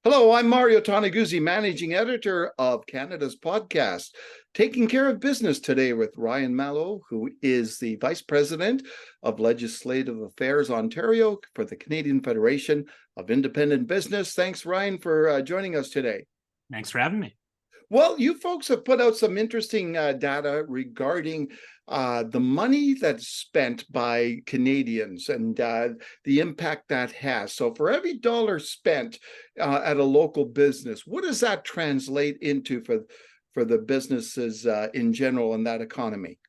Hello, I'm Mario Toneguzzi, managing editor of Canada's podcast, taking care of business today with Ryan Mallough, who is the Vice President of Legislative Affairs Ontario for the Canadian Federation of Independent Business. Thanks, Ryan, for joining us today. Thanks for having me. Well, you folks have put out some interesting data regarding the money that's spent by Canadians and the impact that has. So, for every dollar spent at a local business, what does that translate into for the businesses in general in that economy?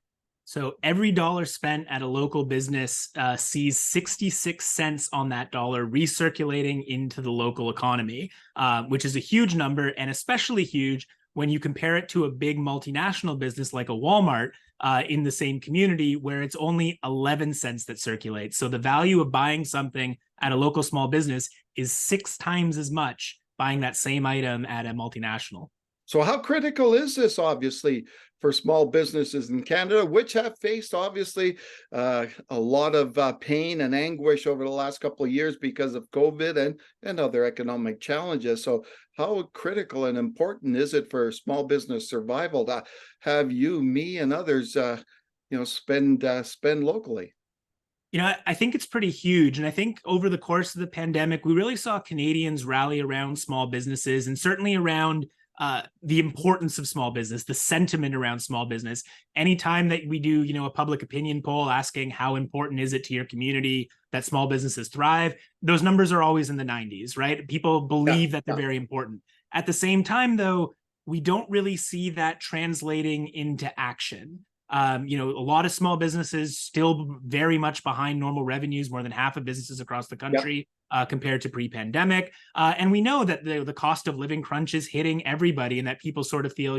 So every dollar spent at a local business sees 66 cents on that dollar recirculating into the local economy, which is a huge number, and especially huge when you compare it to a big multinational business like a Walmart in the same community where it's only 11 cents that circulates. So the value of buying something at a local small business is 6 times as much buying that same item at a multinational. So how critical is this, obviously, for small businesses in Canada, which have faced, obviously, a lot of pain and anguish over the last couple of years because of COVID and other economic challenges? So how critical and important is it for small business survival to have you, me, and others, spend locally? I think it's pretty huge. And I think over the course of the pandemic, we really saw Canadians rally around small businesses and certainly around the importance of small business, the sentiment around small business. Anytime that we do, a public opinion poll asking how important is it to your community that small businesses thrive, those numbers are always in the 90s, right? People believe that they're very important. At the same time, though, we don't really see that translating into action. A lot of small businesses still very much behind normal revenues, more than half of businesses across the country compared to pre-pandemic. And we know that the cost of living crunch is hitting everybody and that people sort of feel,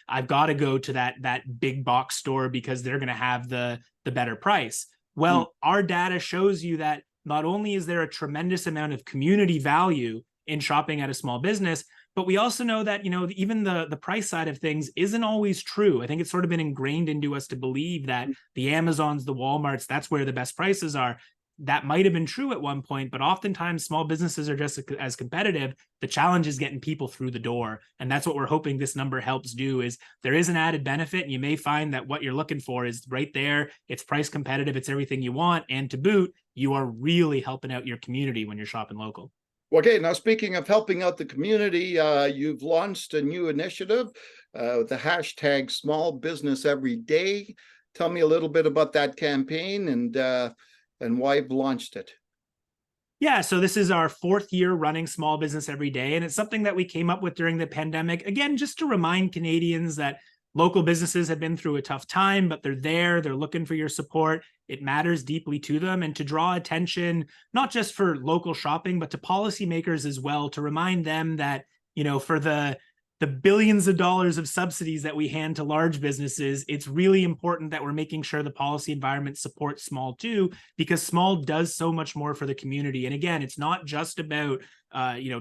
I've got to go to that big box store because they're going to have the better price. Well, our data shows you that not only is there a tremendous amount of community value in shopping at a small business, but we also know that, even the price side of things isn't always true. I think it's sort of been ingrained into us to believe that the Amazons, the Walmarts, that's where the best prices are. That might have been true at one point, but oftentimes small businesses are just as competitive. The challenge is getting people through the door. And that's what we're hoping this number helps do. Is there is an added benefit, and you may find that what you're looking for is right there. It's price competitive. It's everything you want. And to boot, you are really helping out your community when you're shopping local. Okay, now speaking of helping out the community, you've launched a new initiative with the hashtag Small Business Every Day. Tell me a little bit about that campaign and why you've launched it. Yeah, so this is our 4th year running Small Business Every Day, and it's something that we came up with during the pandemic. Again, just to remind Canadians that local businesses have been through a tough time, but they're looking for your support. It matters deeply to them, and to draw attention, not just for local shopping, but to policymakers as well, to remind them that, for the billions of dollars of subsidies that we hand to large businesses, it's really important that we're making sure the policy environment supports small too, because small does so much more for the community. And again, it's not just about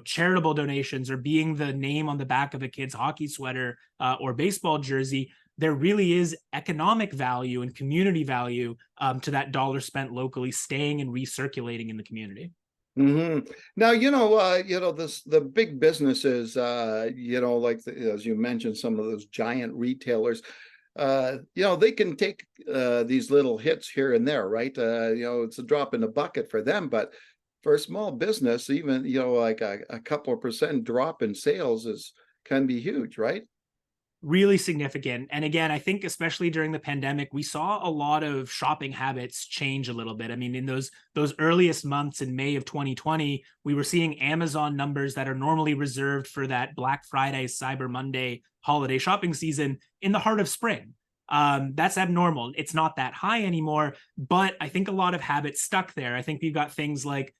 charitable donations or being the name on the back of a kid's hockey sweater or baseball jersey. There really is economic value and community value to that dollar spent locally staying and recirculating in the community. Mm-hmm. Now, the big businesses, like as you mentioned, some of those giant retailers, they can take these little hits here and there, right? It's a drop in the bucket for them, but for a small business, even, like a couple of % drop in sales can be huge, right? Really significant. And again, I think especially during the pandemic, we saw a lot of shopping habits change a little bit. I mean, in those earliest months in May of 2020, we were seeing Amazon numbers that are normally reserved for that Black Friday, Cyber Monday holiday shopping season in the heart of spring. That's abnormal. It's not that high anymore, but I think a lot of habits stuck there. I think we've got things like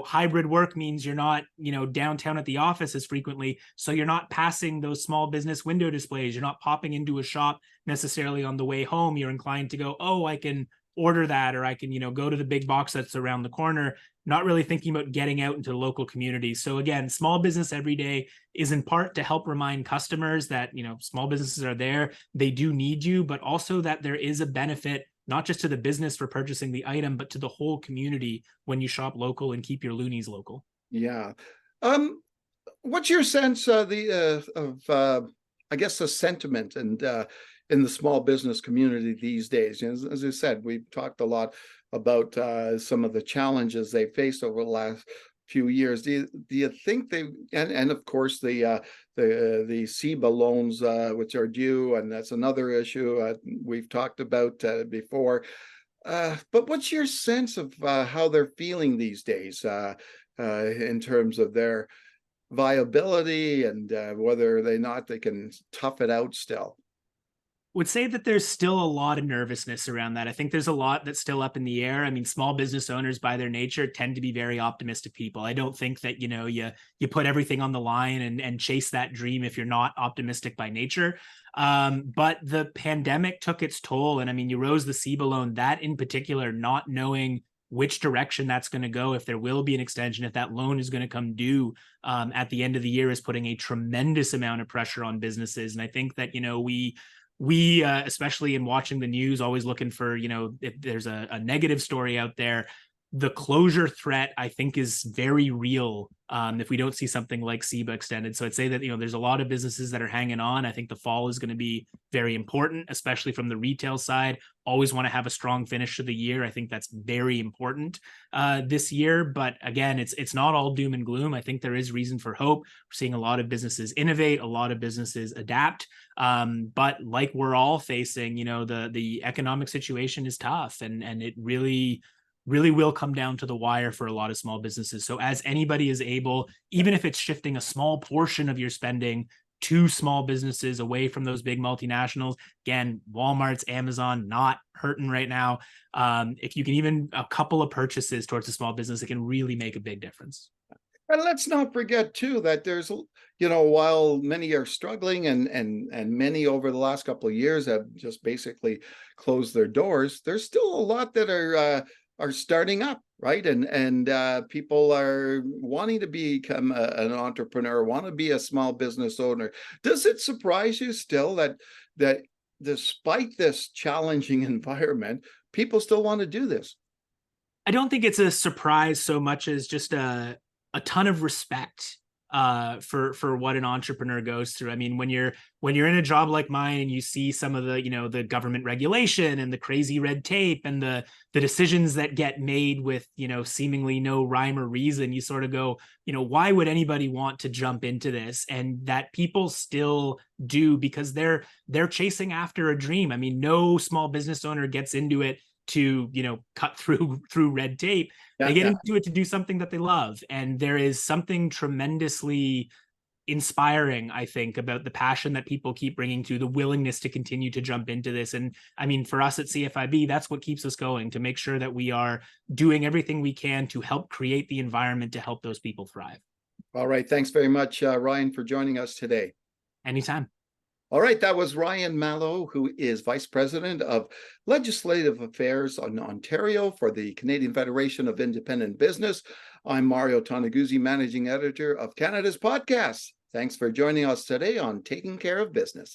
hybrid work means you're not, downtown at the office as frequently. So you're not passing those small business window displays. You're not popping into a shop necessarily on the way home. You're inclined to go, oh, I can order that, or I can, go to the big box that's around the corner, not really thinking about getting out into the local community. So again, Small Business Every Day is in part to help remind customers that, small businesses are there. They do need you, but also that there is a benefit not just to the business for purchasing the item, but to the whole community when you shop local and keep your loonies local. Yeah. What's your sense I guess the sentiment and in the small business community these days? As I said, we've talked a lot about some of the challenges they faced over the last few years. Do you think and of course the CEBA loans which are due, and that's another issue we've talked about before. But what's your sense of how they're feeling these days in terms of their viability and whether or not they can tough it out still? Would say that there's still a lot of nervousness around that. I think there's a lot that's still up in the air. I mean, small business owners by their nature tend to be very optimistic people. I don't think that, you put everything on the line and chase that dream if you're not optimistic by nature. But the pandemic took its toll. And I mean, you rose the CEBA loan, that in particular, not knowing which direction that's going to go, if there will be an extension, if that loan is going to come due at the end of the year, is putting a tremendous amount of pressure on businesses. And I think that, we especially in watching the news, always looking for, if there's a negative story out there, the closure threat, I think, is very real if we don't see something like CEBA extended. So I'd say that, there's a lot of businesses that are hanging on. I think the fall is going to be very important, especially from the retail side. Always want to have a strong finish to the year. I think that's very important this year. But again, it's not all doom and gloom. I think there is reason for hope. We're seeing a lot of businesses innovate, a lot of businesses adapt. But like we're all facing, the economic situation is tough, and it really will come down to the wire for a lot of small businesses. So as anybody is able, even if it's shifting a small portion of your spending to small businesses away from those big multinationals, again, Walmart's, Amazon, not hurting right now. If you can even a couple of purchases towards a small business, it can really make a big difference. And let's not forget too that there's, while many are struggling and many over the last couple of years have just basically closed their doors, there's still a lot that are starting up, right? And people are wanting to become an entrepreneur, want to be a small business owner. Does it surprise you still that despite this challenging environment, people still want to do this? I don't think it's a surprise so much as just a ton of respect for what an entrepreneur goes through. I mean, when you're in a job like mine and you see some of the, the government regulation and the crazy red tape and the decisions that get made with, seemingly no rhyme or reason, you sort of go, why would anybody want to jump into this? And that people still do, because they're chasing after a dream. I mean, no small business owner gets into it to cut through red tape. They get into it to do something that they love. And there is something tremendously inspiring, I think, about the passion that people keep bringing to the willingness to continue to jump into this. And I mean, for us at CFIB, that's what keeps us going, to make sure that we are doing everything we can to help create the environment to help those people thrive. All right. Thanks very much, Ryan, for joining us today. Anytime. All right, that was Ryan Mallough, who is Vice President of Legislative Affairs in Ontario for the Canadian Federation of Independent Business. I'm Mario Toneguzzi, Managing Editor of Canada's Podcast. Thanks for joining us today on Taking Care of Business.